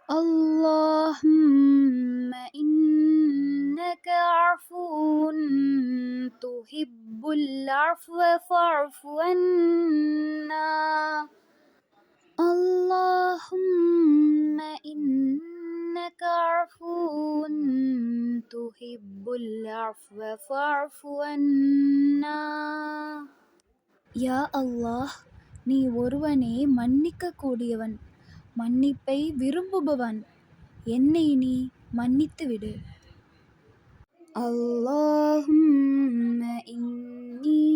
اللهم إنك عفو تحب العفو فاعف عنا. اللهم إنك عفو تحب العفو فاعف عنا. யா அல்லாஹ், நீ ஒருவனே மன்னிக்க கூடியவன், மன்னிப்பை விரும்புபவன். என்னை நீ மன்னித்து விடு. اللهم إني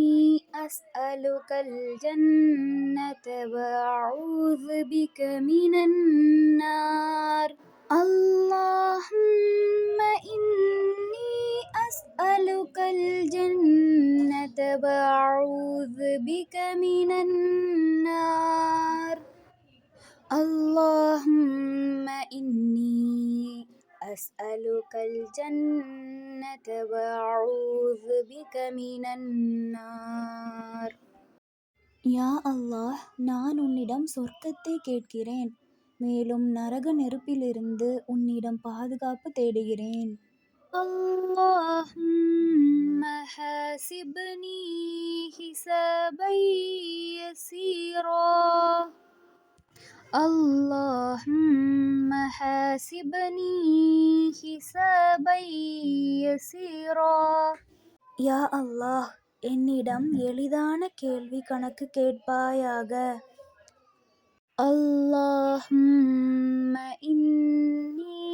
أسألك الجنة وأعوذ بك من النار. اللهم إني أسألك الجنة وأعوذ بك من النار. اللهم إني أسألك الجنة وأعوذ بك من النار. யா அல்லாஹ், நான் உன்னிடம் சொர்க்கத்தை கேட்கிறேன், மேலும் நரக நெருப்பிலிருந்து உன்னிடம் பாதுகாப்பு தேடுகிறேன். اللهم حاسبني حسابا يسيرا. اللهم حاسبني حسابا يسيرا. யா அல்லாஹ், என்னிடம் எளிதான கேள்வி கணக்கு கேட்பாயாக. اللهم إني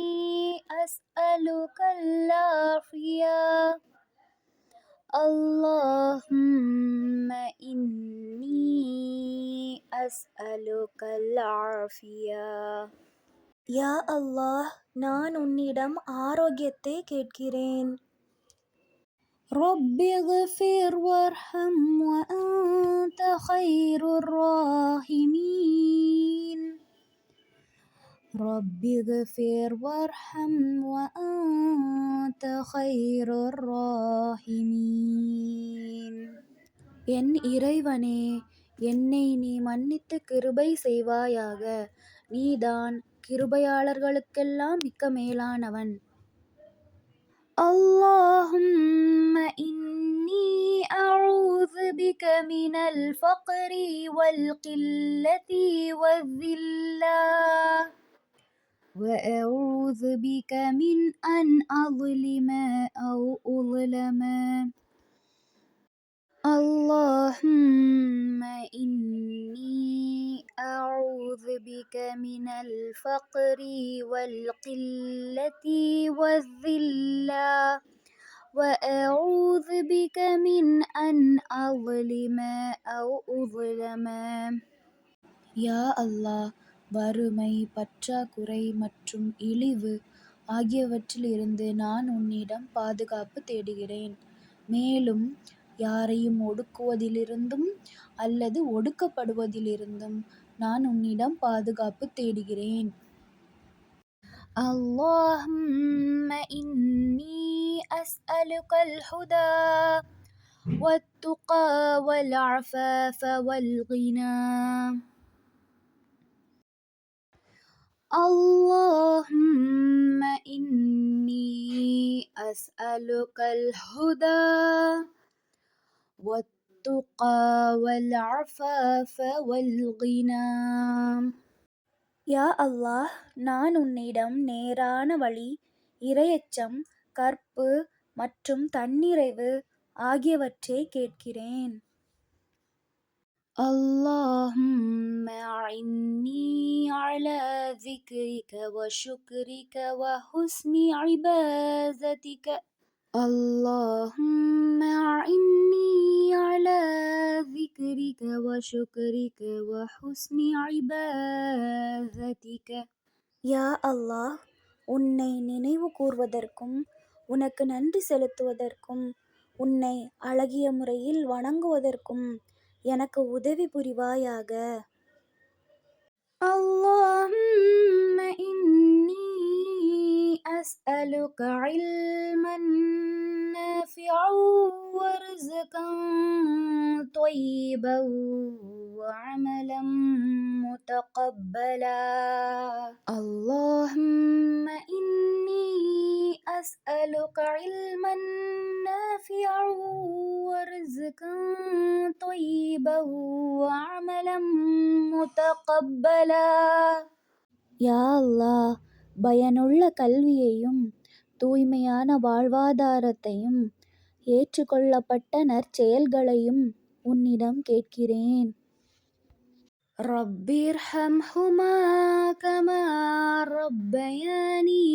أسألك العافية. اللهم إني أسألك العافية. யா அல்லாஹ், நான் உன்னிடம் ஆரோக்கியத்தை கேட்கிறேன். رب اغفر وارحم وأنت خير الراحمين. رب اغفر وارحم وأنت خير الراحمين. என் இறைவனே, என்னை நீ மன்னித்து கிருபை செய்வாயாக, நீதான் கிருபையாளர்களுக்கெல்லாம் மிக்க மேலானவன். اللهم إني أعوذ بك من الفقر والقلة والذلة، وأعوذ بك من أن أظلم أو أظلم. اللهم إني أعوذ بك من الفقر والقلة والذلة، وأعوذ بك من أن أظلم أو أظلم. யா அல்லாஹ், வறுமை, பற்றாக்குறை மற்றும் இழிவு ஆகியவற்றிலிருந்து நான் உன்னிடம் பாதுகாப்பு தேடுகிறேன், மேலும் யாரையும் ஒடுக்குவதிலிருந்தும் அல்லது ஒடுக்கப்படுவதிலிருந்தும் நான் உன்னிடம் பாதுகாப்பு தேடுகிறேன். اللهم إني أسألك الهدى والتقى والعفاف والغنى. اللهم إني أسألك الهدى والتقى والعفاف والغنى. யா அல்லாஹ், நான் உன்னிடம் நேரான வழி, இறையச்சம், கற்பு மற்றும் தன்னிறைவு ஆகியவற்றை கேட்கிறேன். اللهم أعني على ذكرك وشكرك وحسن عبادتك. اللهم أعني على ذكرك وشكرك وحسن عبادتك. யா அல்லாஹ், உன்னை நினைவு கூர்வதற்கும் உனக்கு நன்றி செலுத்துவதற்கும் உன்னை அழகிய முறையில் வணங்குவதற்கும் எனக்கு உதவி புரிவாயாக. اللهم إني أسألك علما نافعا ورزقا طيبا وعملا متقبلا. اللهم أسألك علما نافعا ورزقا طيبا وعملا متقبلا. யா அல்லாஹ், பயனுள்ள கல்வியையும் தூய்மையான வாழ்வாதாரத்தையும் ஏற்றுக்கொள்ளப்பட்ட நற்செயல்களையும் உன்னிடம் கேட்கிறேன். ரப்பிர்ஹம்ஹுமா கமா ரப்பயானி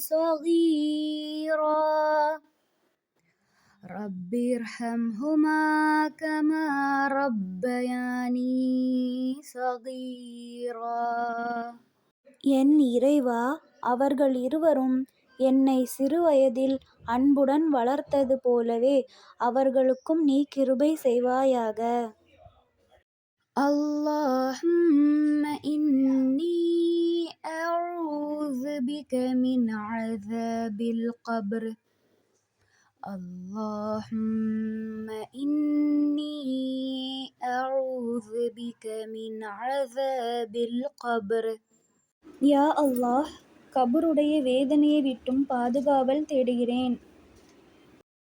ஸகீரா. ரப்பிர்ஹம்ஹுமா கமா ரப்பயானி ஸகீரா. என் இறைவா, அவர்கள் இருவரும் என்னை சிறுவயதில் அன்புடன் வளர்த்தது போலவே அவர்களுக்கும் நீ கிருபை செய்வாயாக. اللهم إني أعوذ بك من عذاب القبر. اللهم إني أعوذ بك من عذاب القبر. யா அல்லாஹ், கபருடைய வேதனையை விட்டும் பாதுகாவல் தேடுகிறேன்.